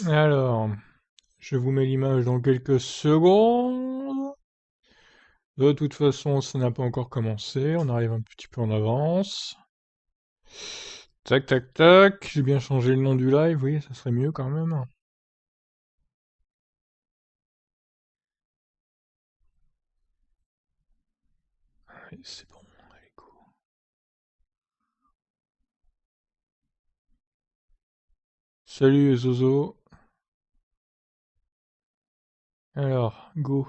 Alors, je vous mets l'image dans quelques secondes. De toute façon, ça n'a pas encore commencé. On arrive un petit peu en avance. Tac, tac, tac. J'ai bien changé le nom du live, oui, ça serait mieux quand même. Allez, c'est bon, allez, go. Salut Zozo. Alors, go.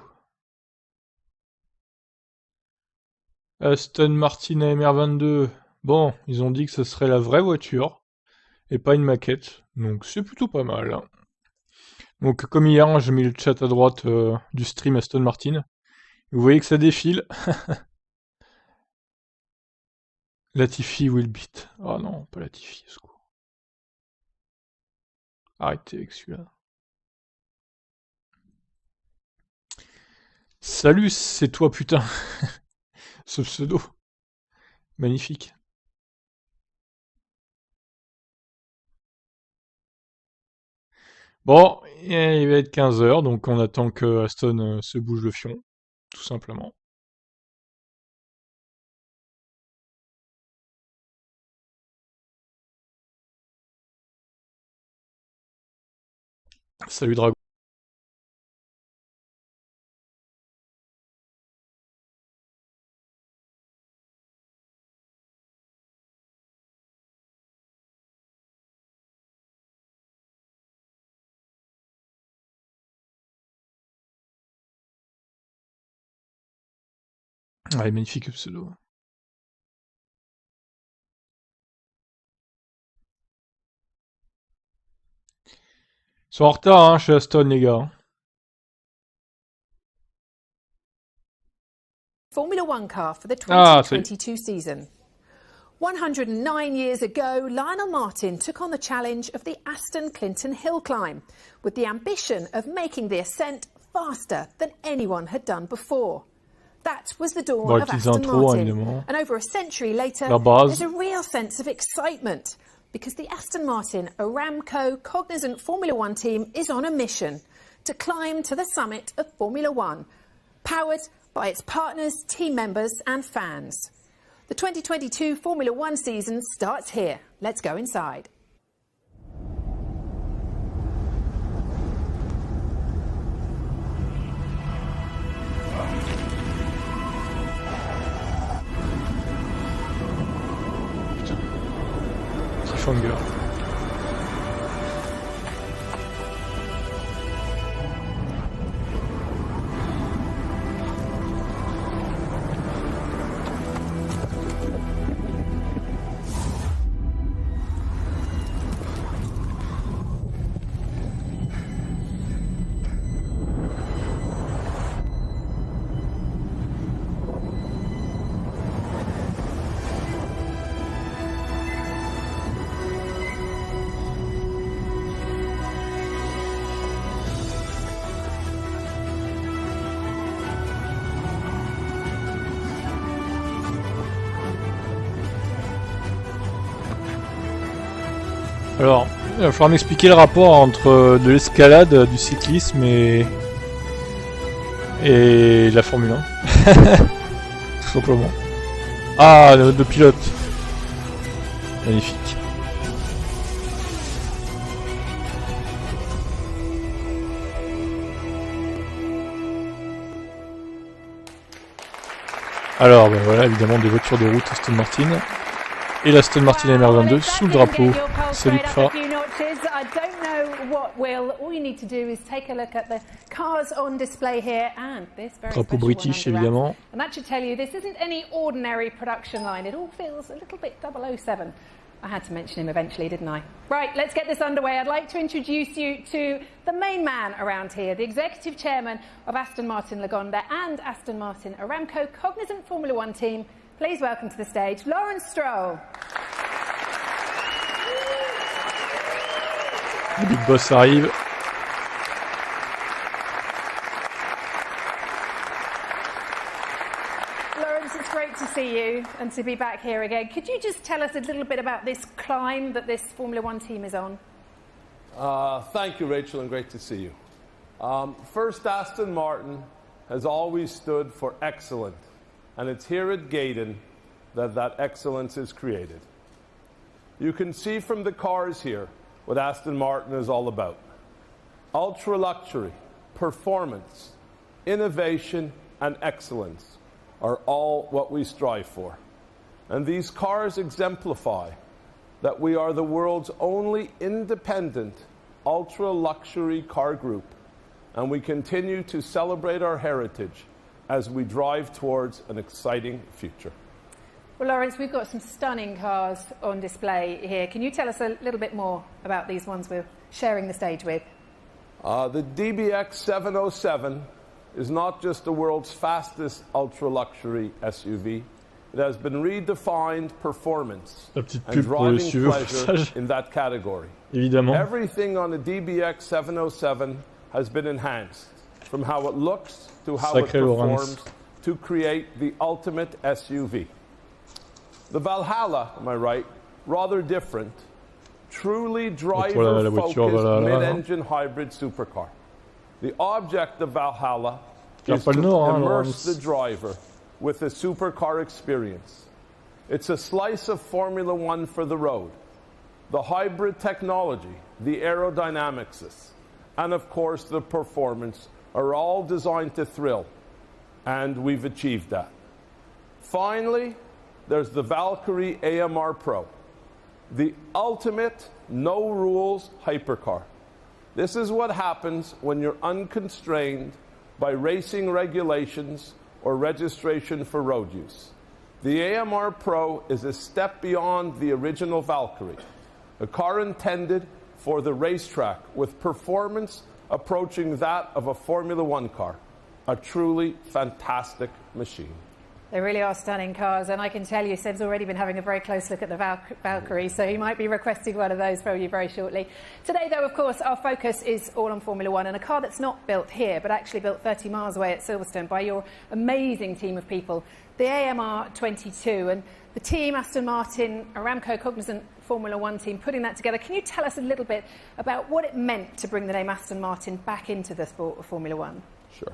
Aston Martin AMR22. Bon, ils ont dit que ce serait la vraie voiture et pas une maquette, donc c'est plutôt pas mal. Donc comme hier, j'ai mis le chat à droite du stream Aston Martin. Vous voyez que ça défile. Latifi will beat. Oh non, pas Latifi, au secours. Arrêtez avec celui-là. Salut, c'est toi putain. Ce pseudo. Magnifique. Bon, il va être 15 h, donc on attend que Aston se bouge le fion, tout simplement. Salut Dragon. Ouais, magnifique pseudo. Ils sont en retard hein, chez Aston, les gars. Formula One car for the 2022 season. 109 years ago, Lionel Martin took on the challenge of the Aston Clinton Hill climb, with the ambition of making the ascent faster than anyone had done before. That was the dawn of Aston Martin, and over a century later, there's a real sense of excitement, because the Aston Martin Aramco Cognizant Formula One team is on a mission to climb to the summit of Formula One, powered by its partners, team members and fans. The 2022 Formula One season starts here. Let's go inside. Cliffhanger. Alors, il va falloir m'expliquer le rapport entre de l'escalade, du cyclisme et la Formule 1. Tout simplement. Ah, le mode de pilote. Magnifique. Alors, ben voilà, évidemment des voitures de route Aston Martin. Et l'Aston Martin AMR22 sous le drapeau. Salut Pfa. Drapeau british évidemment. And that should tell you this isn't any ordinary production line. It all feels a little bit 007. I had to mention him eventually, didn't I? Right, let's get this underway. I'd like to introduce you to the main man around here, the executive chairman of Aston Martin Lagonda and Aston Martin Aramco Cognizant Formula One team. Please welcome to the stage, Lawrence Stroll. Le Big Boss arrive. Lawrence, it's great to see you and to be back here again. Could you just tell us a little bit about this climb that this Formula One team is on? Thank you, Rachel, and great to see you. First, Aston Martin has always stood for excellent, and it's here at Gaydon that excellence is created. You can see from the cars here what Aston Martin is all about. Ultra luxury, performance, innovation, and excellence are all what we strive for. And these cars exemplify that we are the world's only independent ultra-luxury car group, and we continue to celebrate our heritage as we drive towards an exciting future. Well, Lawrence, we've got some stunning cars on display here. Can you tell us a little bit more about these ones we're sharing the stage with? The DBX 707 is not just the world's fastest ultra-luxury SUV. It has been redefined performance and driving pleasure in that category. Évidemment. Everything on the DBX 707 has been enhanced, from how it looks to how it performs, to create the ultimate SUV. The Valhalla, am I right, rather different, truly driver-focused mid-engine hybrid supercar. The object of Valhalla is to immerse the driver with a supercar experience. It's a slice of Formula One for the road. The hybrid technology, the aerodynamics, and of course the performance are all designed to thrill, and we've achieved that. Finally, there's the Valkyrie AMR Pro, the ultimate no-rules hypercar. This is what happens when you're unconstrained by racing regulations or registration for road use. The AMR Pro is a step beyond the original Valkyrie, a car intended for the racetrack with performance approaching that of a Formula One car. A truly fantastic machine. They really are stunning cars, and I can tell you Seb's already been having a very close look at the Valkyrie, so he might be requesting one of those from you very shortly. Today, though, of course, our focus is all on Formula One, and a car that's not built here, but actually built 30 miles away at Silverstone by your amazing team of people, the AMR22, and the team, Aston Martin, Aramco Cognizant Formula One team, putting that together. Can you tell us a little bit about what it meant to bring the name Aston Martin back into the sport of Formula One? Sure.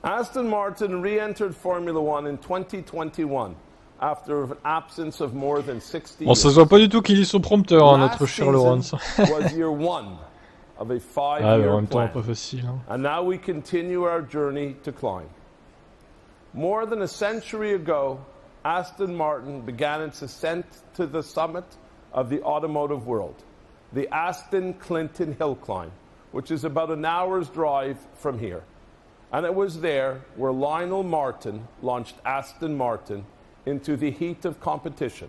Aston Martin re-entered Formula One in 2021 after an absence of more than 60 years. Bon, ça se voit pas du tout qu'il lit son prompteur, hein, notre cher Laurence. Was year one of a 5-year plan. Pas facile, hein. And now we continue our journey to climb. More than a century ago, Aston Martin began its ascent to the summit of the automotive world, the Aston Clinton Hill Climb, which is about an hour's drive from here. And it was there where Lionel Martin launched Aston Martin into the heat of competition.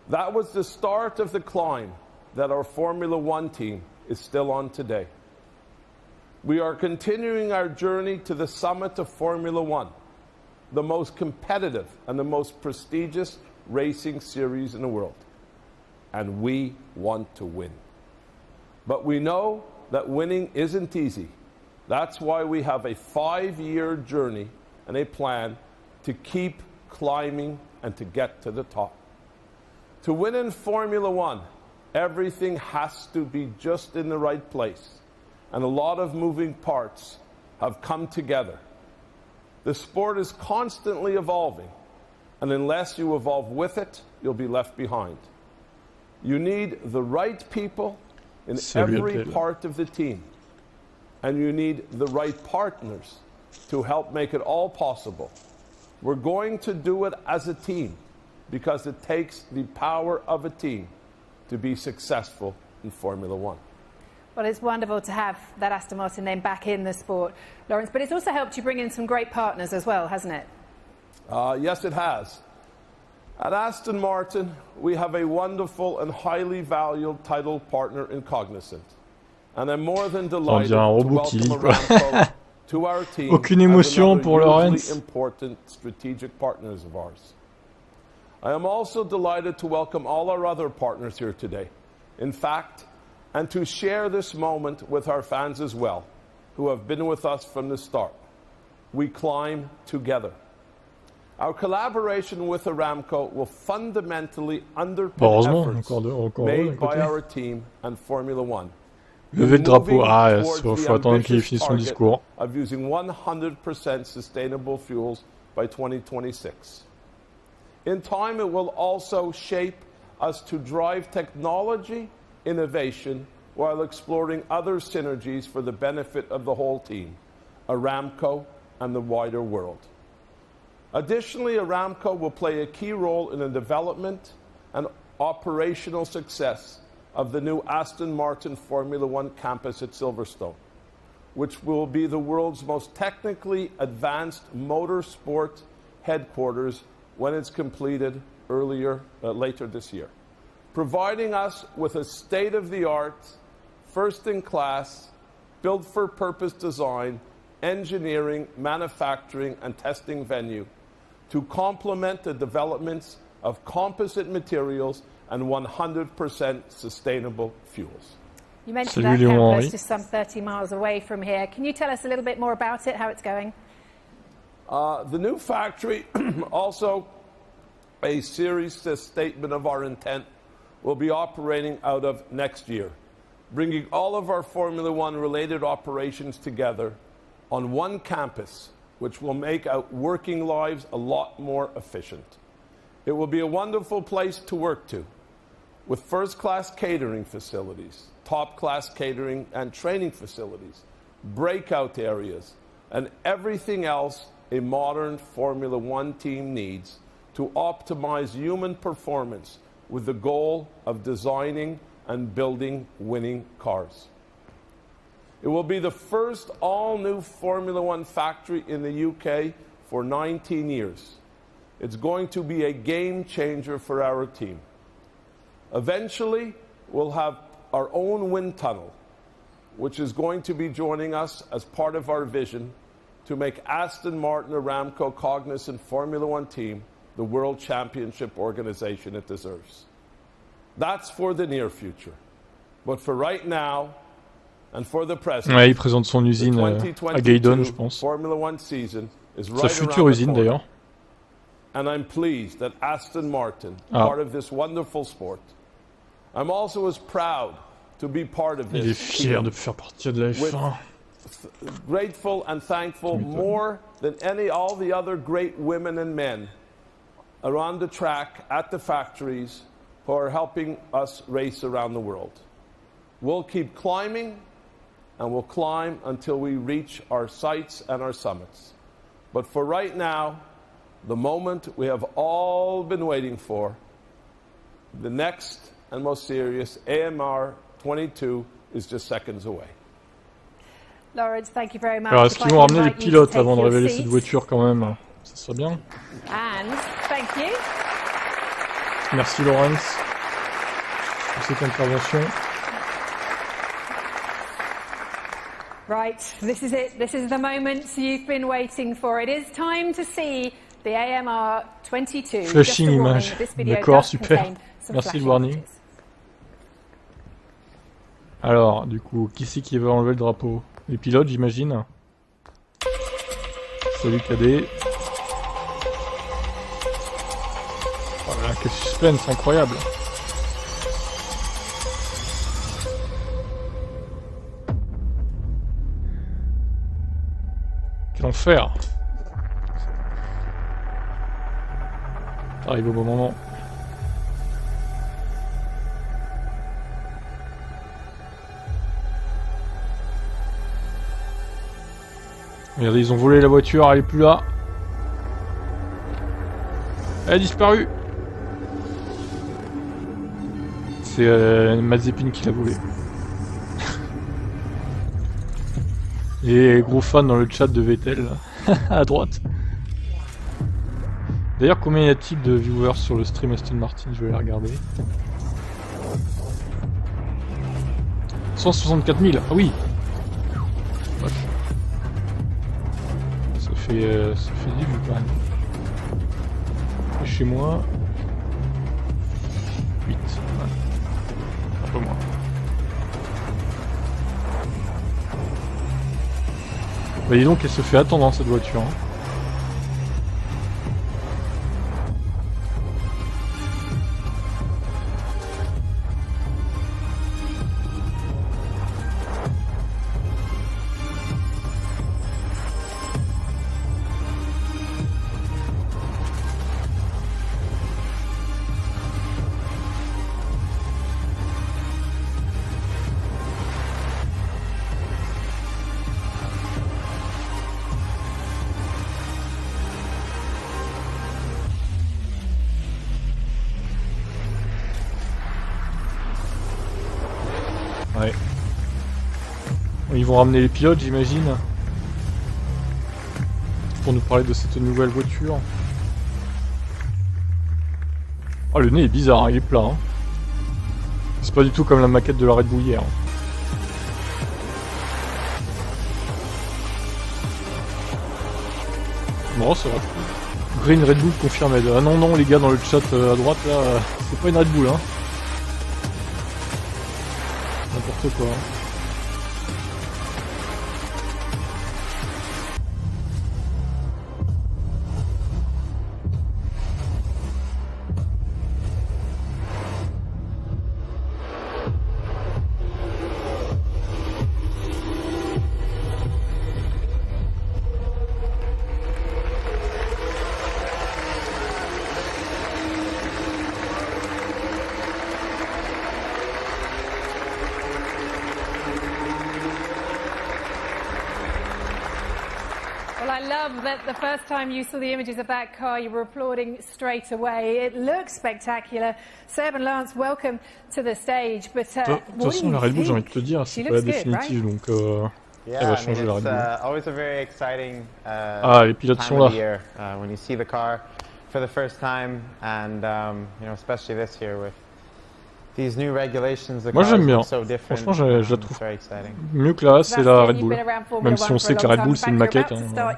That was the start of the climb that our Formula One team is still on today. We are continuing our journey to the summit of Formula One, the most competitive and the most prestigious racing series in the world. And we want to win. But we know that winning isn't easy. That's why we have a 5-year journey and a plan to keep climbing and to get to the top. To win in Formula One, everything has to be just in the right place, and a lot of moving parts have come together. The sport is constantly evolving, and unless you evolve with it, you'll be left behind. You need the right people in every part of the team. And you need the right partners to help make it all possible. We're going to do it as a team because it takes the power of a team to be successful in Formula One. Well, it's wonderful to have that Aston Martin name back in the sport, Lawrence, but it's also helped you bring in some great partners as well, hasn't it? Yes, it has. At Aston Martin, we have a wonderful and highly valued title partner in Cognizant. And I'm more than delighted to welcome Aramco to our team. Aucune émotion pour Laurence. Important strategic partners of ours. I am also delighted to welcome all our other partners here today. In fact, and to share this moment with our fans as well, who have been with us from the start. We climb together. Our collaboration with Aramco will fundamentally underpin efforts made by our team and Formula One Lever le drapeau. Ah, il faut attendre qu'il finisse son discours. Of using 100% sustainable fuels by 2026. In time, it will also shape us to drive technology innovation while exploring other synergies for the benefit of the whole team, Aramco and the wider world. Additionally, Aramco will play a key role in the development and operational success of the new Aston Martin Formula One campus at Silverstone, which will be the world's most technically advanced motorsport headquarters when it's completed later this year, providing us with a state-of-the-art, first-in-class, built-for-purpose design, engineering, manufacturing, and testing venue to complement the developments of composite materials and 100% sustainable fuels. You mentioned our campus just some 30 miles away from here. Can you tell us a little bit more about it, how it's going? The new factory, also a series statement of our intent, will be operating out of next year, bringing all of our Formula One related operations together on one campus, which will make our working lives a lot more efficient. It will be a wonderful place to work to, with first-class catering facilities, top-class catering and training facilities, breakout areas, and everything else a modern Formula One team needs to optimize human performance with the goal of designing and building winning cars. It will be the first all-new Formula One factory in the UK for 19 years. It's going to be a game changer for our team. Eventually, we'll have our own wind tunnel, which is going to be joining us as part of our vision to make Aston Martin Aramco Cognizant Formula One team the World Championship organization it deserves. That's for the near future. But for right now, and for the present, ouais, il présente son usine à Gaydon, je pense. Formula One season is Sa future usine d'ailleurs. And I'm pleased that Aston Martin, part of this wonderful sport. I'm also as proud to be part of this. Il est fier de faire partie de la F1. Grateful and thankful more than all the other great women and men around the track, at the factories, who are helping us race around the world. We'll keep climbing, and we'll climb until we reach our sights and our summits. But for right now, the moment we have all been waiting for, the next and most serious AMR22 is just seconds away. Lawrence, thank you very much. Alors, est-ce qu'ils vont ramener les pilotes avant de révéler cette voiture quand même? Ça serait bien. And thank you. Merci Lawrence pour cette intervention. Right, this is it. This is the moment you've been waiting for. It is time to see the AMR22. Flashing image. D'accord, super. Merci le warning. Alors, du coup, qui c'est qui va enlever le drapeau? Les pilotes, j'imagine. Salut Cadet. Voilà, quel suspense incroyable. Quel enfer. Ça arrive au bon moment. Regardez, ils ont volé la voiture, elle est plus là. Elle a disparu. C'est Mazepin qui l'a volée. Et gros fan dans le chat de Vettel, à droite. D'ailleurs, combien y a-t-il de viewers sur le stream Aston Martin? Je vais les regarder. 164 000, ah oui. Ça fait du quand même. Et chez moi, 8. Ouais. Un peu moins. Bah dis donc, elle se fait attendre dans cette voiture. Hein. Ils vont ramener les pilotes, j'imagine. Pour nous parler de cette nouvelle voiture. Oh, le nez est bizarre, hein, il est plat. Hein. C'est pas du tout comme la maquette de la Red Bull hier. Non, c'est vrai. Green Red Bull confirmé. Ah non, non, les gars dans le chat à droite, là, c'est pas une Red Bull, hein. N'importe quoi. Hein. I love that the first time you saw the images of that car, you were applauding straight away. It looks spectacular. Seb and Lance, welcome to the stage. But de toute façon, la Red Bull, j'ai envie de te dire, c'est pas la définitive, right? Donc elle va changer la Red Bull. Always a very exciting les pilotes sont là. Year, when you see the car for the first time, and you know, especially this year with these new regulations. Moi j'aime bien. Franchement, je la trouve mieux que là, c'est la Red Bull. Même si on sait que la Red Bull c'est une maquette hein,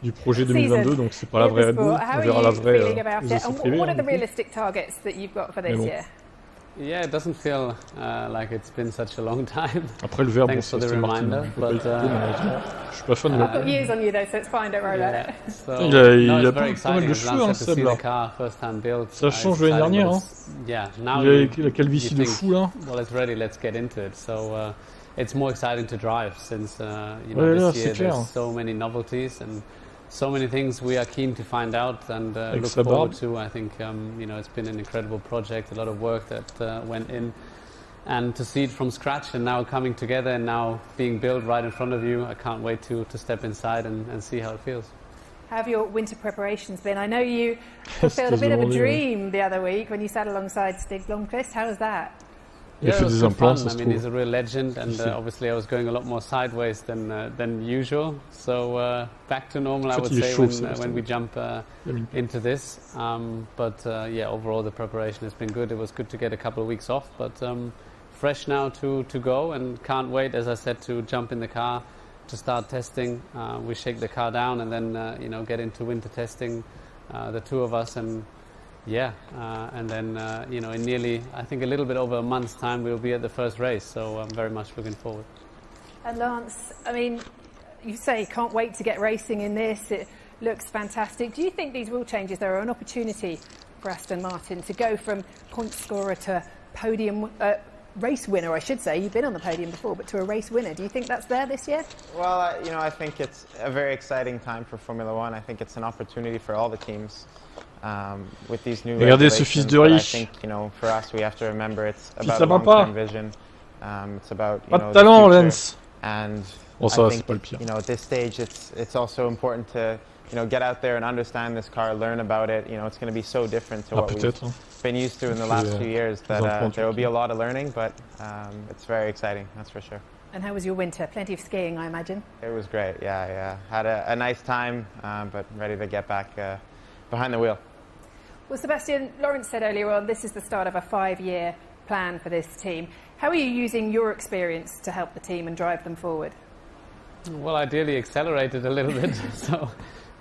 du projet 2022, donc c'est pas la vraie Red Bull. On verra la vraie les essais privés. Mais bon. Yeah, it doesn't feel like it's been such a long time. Après le vert, bon, c'est Aston Martin. Je suis pas fan de la. Years on you though, so it's fine, don't worry about it. Il a pas mal de cheveux, hein, Seb là. Ça change de l'année dernière, hein. Il a la calvitie de fou là. Well, it's ready. Let's get into it. So it's more exciting to drive since you know this year there's so many novelties and so many things we are keen to find out and look forward to. I think you know, it's been an incredible project, a lot of work that went in, and to see it from scratch and now coming together and now being built right in front of you, I can't wait to step inside and see how it feels. How have your winter preparations been? I know you fulfilled a bit of a dream the other week when you sat alongside Stig Blomqvist. How was that? Yeah, it was fun. I mean, he's a real legend, and obviously I was going a lot more sideways than usual. So back to normal, I would say, when we jump into this. But yeah, overall the preparation has been good. It was good to get a couple of weeks off, but fresh now to go, and can't wait, as I said, to jump in the car to start testing. We shake the car down and then you know, get into winter testing, the two of us, and yeah, and then you know, in nearly, I think, a little bit over a month's time, we'll be at the first race. So I'm very much looking forward. And Lance, I mean, you say you can't wait to get racing in this. It looks fantastic. Do you think these rule changes are an opportunity for Aston Martin to go from point scorer to podium race winner, I should say? You've been on the podium before, but to a race winner. Do you think that's there this year? Well, you know, I think it's a very exciting time for Formula One. I think it's an opportunity for all the teams. With these new Regardez ce fils de riche. I think, you know, for us, we have to remember it's about long-term vision. It's about, you know, the future. And I think, you know, at this stage, it's also important to, you know, get out there and understand this car, learn about it. You know, it's going to be so different to what we've been used to in the last few years that there will be a lot of learning, but it's very exciting, that's for sure. And how was your winter? Plenty of skiing, I imagine. It was great, yeah. Had a nice time, but ready to get back behind the wheel. Well, Sebastian, Lawrence said earlier on, this is the start of a 5-year plan for this team. How are you using your experience to help the team and drive them forward? Well, ideally accelerate it a little bit. So,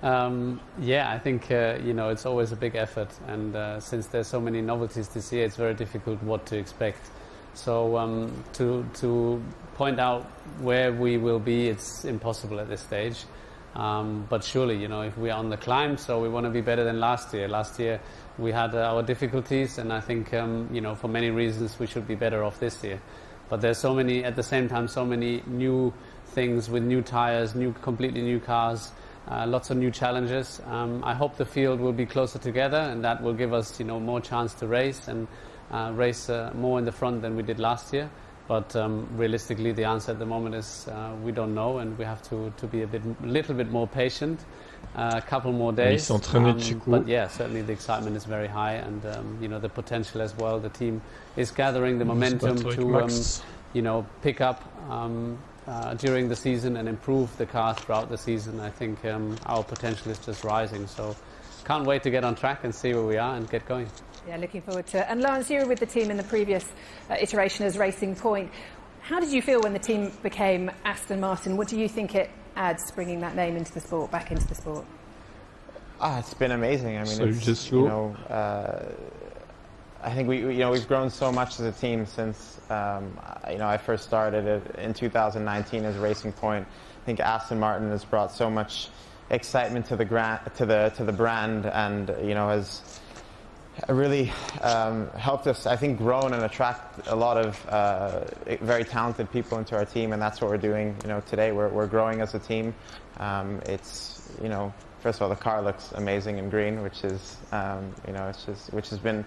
yeah, I think, you know, it's always a big effort. And since there's so many novelties this year, it's very difficult what to expect. So to point out where we will be, it's impossible at this stage. But surely, you know, if we are on the climb, so we want to be better than last year. Last year we had our difficulties, and I think, you know, for many reasons we should be better off this year. But there's so many, at the same time, so many new things with new tires, completely new cars, lots of new challenges. I hope the field will be closer together, and that will give us, you know, more chance to race and race more in the front than we did last year. But realistically, the answer at the moment is we don't know, and we have to be a little bit more patient, a couple more days. But yeah, certainly the excitement is very high, and you know, the potential as well. The team is gathering the momentum to you know, pick up during the season and improve the car throughout the season, I think our potential is just rising. So can't wait to get on track and see where we are and get going. Yeah, looking forward to it. And Lance, you were with the team in the previous iteration as Racing Point. How did you feel when the team became Aston Martin? What do you think it adds, bringing that name into the sport, back into the sport? It's been amazing. I mean, it's, you know, I think we've grown so much as a team since I first started it in 2019 as Racing Point. I think Aston Martin has brought so much excitement to the brand, and has really helped us, I think, grow and attract a lot of very talented people into our team, and that's what we're doing. Today we're growing as a team. It's first of all, the car looks amazing in green, which is which has been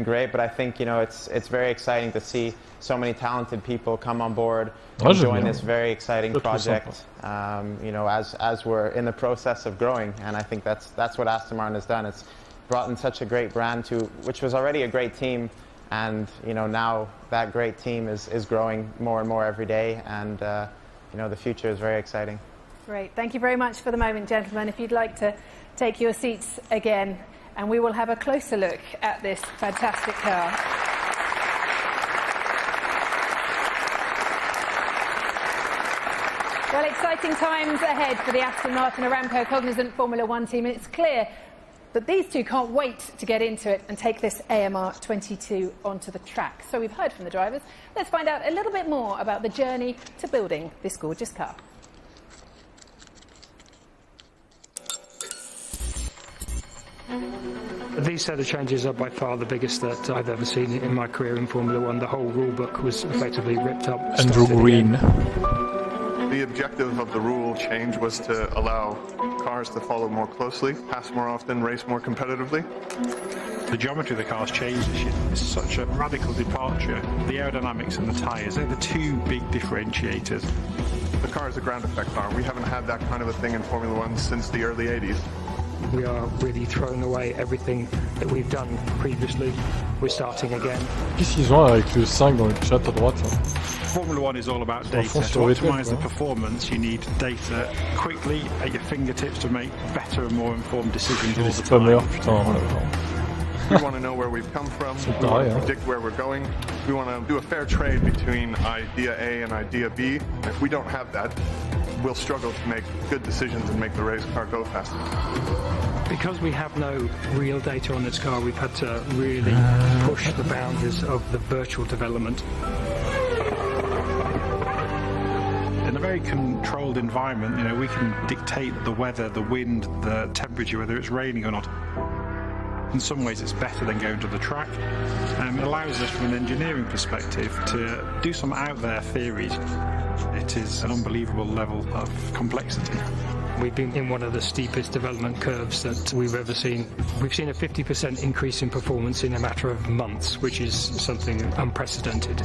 great. But I think it's very exciting to see so many talented people come on board and join this very exciting project. As we're in the process of growing, and I think that's what Aston Martin has done. It's brought in such a great brand to which was already a great team, and now that great team is growing more and more every day, and the future is very exciting. Great. Thank you very much for the moment, gentlemen. If you'd like to take your seats again, and we will have a closer look at this fantastic car. Well, exciting times ahead for the Aston Martin Aramco Cognizant Formula One team, and it's clear that these two can't wait to get into it and take this AMR22 onto the track. So we've heard from the drivers. Let's find out a little bit more about the journey to building this gorgeous car. These set of changes are by far the biggest that I've ever seen in my career in Formula One. The whole rule book was effectively ripped up. Andrew Green. The objective of the rule change was to allow cars to follow more closely, pass more often, race more competitively. The geometry of the car's changed this year. It's such a radical departure. The aerodynamics and the tyres, they're the two big differentiators. The car is a ground effect car. We haven't had that kind of a thing in Formula One since the early 80s. We are really throwing away everything that we've done previously. We're starting again. Qu'est-ce qu'ils ont avec le 5 dans le chat à droite là? Formula One is all about data. To optimize the performance, you need data quickly at your fingertips to make better and more informed decisions all the time. Putain. We want to know where we've come from. We want to predict where we're going. We want to do a fair trade between idea A and idea B. If we don't have that, we'll struggle to make good decisions and make the race car go faster. Because we have no real data on this car, we've had to really push the boundaries of the virtual development. In a very controlled environment, we can dictate the weather, the wind, the temperature, whether it's raining or not. In some ways it's better than going to the track. It allows us from an engineering perspective to do some out there theories. It is an unbelievable level of complexity. We've been in one of the steepest development curves that we've ever seen. We've seen a 50% increase in performance in a matter of months, which is something unprecedented.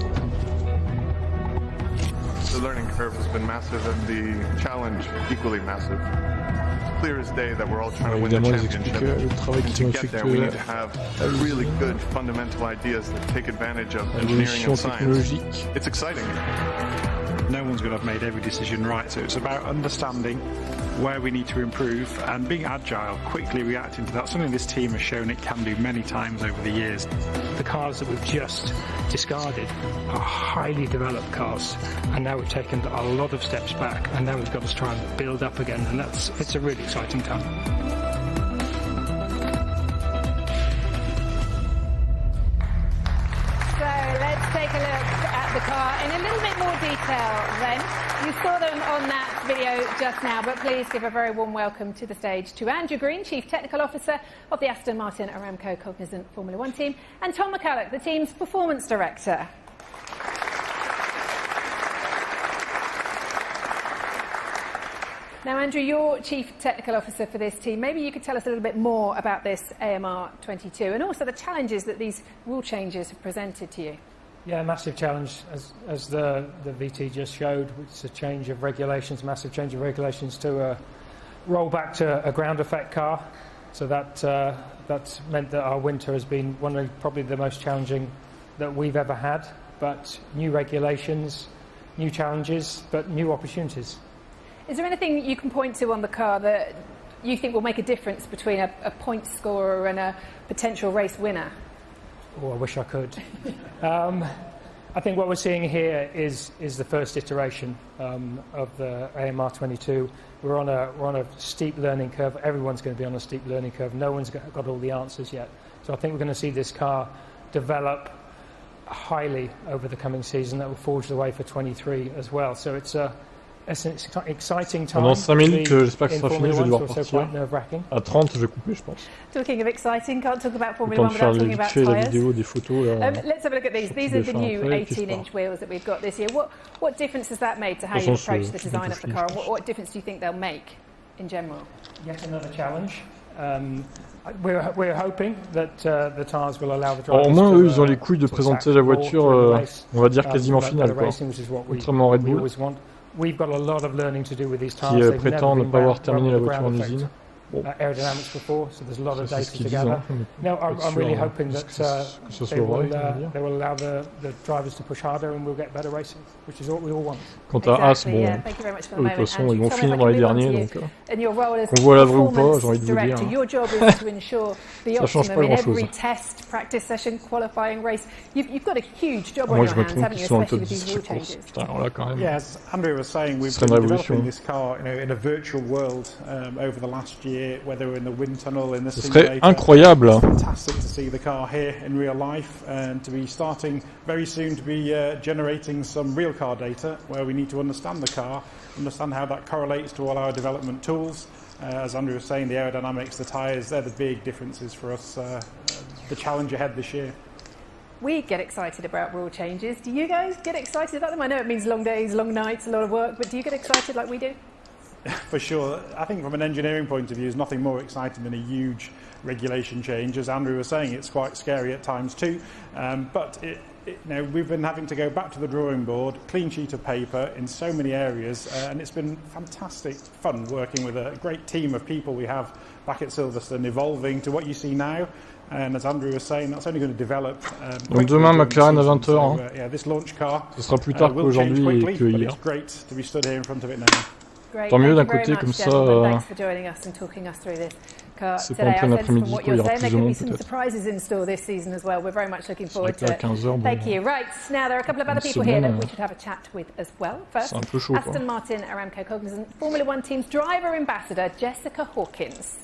The learning curve has been massive and the challenge equally massive. It's clear as day that we're all trying to win the championship. And to get there, we need to have really good fundamental ideas that take advantage of engineering and science. It's exciting. No one's going to have made every decision right, so it's about understanding where we need to improve and being agile, quickly reacting to that. Something this team has shown it can do many times over the years. The cars that we've just discarded are highly developed cars, and now we've taken a lot of steps back, and now we've got to try and build up again, and it's a really exciting time. So let's take a look at the car in a little bit more detail then. You saw them on that video just now, but please give a very warm welcome to the stage to Andrew Green, Chief Technical Officer of the Aston Martin Aramco Cognizant Formula One team, and Tom McCulloch, the team's Performance Director. Now, Andrew, you're Chief Technical Officer for this team. Maybe you could tell us a little bit more about this AMR22 and also the challenges that these rule changes have presented to you. Yeah, massive challenge, as the VT just showed. It's a change of regulations, massive change of regulations to roll back to a ground effect car. So that's meant that our winter has been one of probably the most challenging that we've ever had. But new regulations, new challenges, but new opportunities. Is there anything you can point to on the car that you think will make a difference between a point scorer and a potential race winner? Oh, I wish I could. I think what we're seeing here is the first iteration of the AMR22. We're on a steep learning curve. Everyone's going to be on a steep learning curve. No one's got all the answers yet. So I think we're going to see this car develop highly over the coming season. That will forge the way for 23 as well. So it's an exciting time. Pendant 5 minutes, j'espère que ce sera fini, je vais devoir partir. À 30, je vais couper, je pense. Talking of exciting, can't talk about Formula 1 without talking about tyres. La vidéo, des photos, là, let's have a look at these. These are the new 18-inch wheels that we've got this year. What difference has that made to how you approach the design of the car? And what difference do you think they'll make in general? Yet another challenge. We're hoping that the tyres will allow the drivers au moins, eux, ils ont les couilles de présenter la voiture, on va dire quasiment finale, quoi. Contrairement à Red Bull, qui prétend ne pas avoir terminé la voiture en usine. Bon, aerodynamics before, so there's a lot of data to gather. No, I'm really hoping that they will allow the drivers to push harder and we'll get better racing, which is what we all want. Quant à As, bon, de toute façon, ils vont finir dans les derniers, donc qu'on voit la vraie ou pas, j'ai envie de vous dire. Ça change pas grand-chose. Moi, je me trompe qu'ils sont en top 10, je pense. Putain, alors là, quand même. Yes, Andrew was saying we've been developing this car, in a virtual world over the last year. Whether in the wind tunnel, in the simulator. Ce serait incroyable. It's fantastic to see the car here in real life and to be starting very soon to be generating some real car data where we need to understand the car, understand how that correlates to all our development tools. As Andrew was saying, the aerodynamics, the tyres, they're the big differences for us, the challenge ahead this year. We get excited about rule changes. Do you guys get excited about them? I know it means long days, long nights, a lot of work, but do you get excited like we do? For sure. I think from an engineering point of view, there's nothing more exciting than a huge regulation change. As Andrew was saying, it's quite scary at times too. But we've been having to go back to the drawing board, clean sheet of paper in so many areas, and it's been fantastic fun working with a great team of people we have back at Silverstone, evolving to what you see now. And as Andrew was saying, that's only going to develop. Donc demain, McLaren à 20h. So, yeah, this launch car, ce sera plus tard qu'aujourd'hui et que hier. It's great to be stood here in front of it now. Great. Tant mieux d'un côté, comme ça, c'est pas en plein après-midi, il y aura plus de monde peut-être. C'est vrai qu'à 15h, Thank you. Right, now there are a couple of other people here that we should have a chat with as well. First, un peu chaud, Aston Martin Aramco Cognizant Formula One team's driver ambassador, Jessica Hawkins.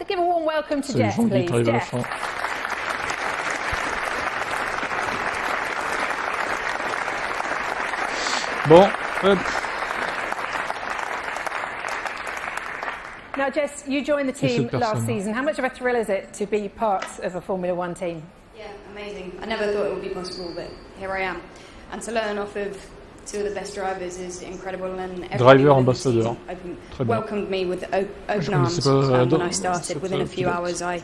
Give a warm welcome to Jess, please. Jess. Bon, hop. Now, Jess, you joined the team last season. How much of a thrill is it to be part of a Formula One team? Yeah, amazing. I never thought it would be possible, but here I am. And to learn off of two of the best drivers is incredible. And driver ambassadeur. Welcomed me with open arms when I started. Within a few hours, I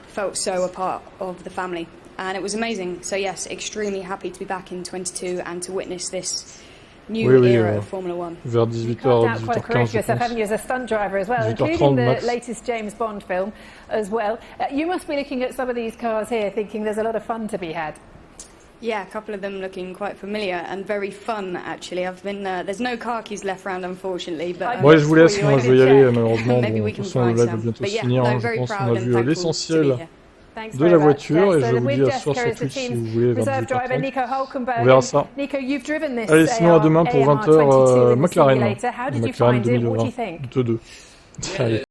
felt so a part of the family. And it was amazing. So, yes, extremely happy to be back in 22 and to witness this new era of Formula One. Vers 18h, 18h15, yourself, haven't you, as a stunt driver as well, including the latest James Bond film as well. You must be looking at some of these cars here thinking there's a lot of fun to be had. Yeah, a couple of them looking quite familiar and very fun, actually. I've been there's no car keys left round, unfortunately. But ouais, je vous laisse, moi je vais y aller, malheureusement. Bon, de toute façon, le live va bientôt se finir. Je pense qu'on a vu l'essentiel de la voiture et je vous dis à ce soir sur Twitch si vous voulez 22h30. On verra ça. Allez, sinon à demain pour 20h McLaren 2022. Allez.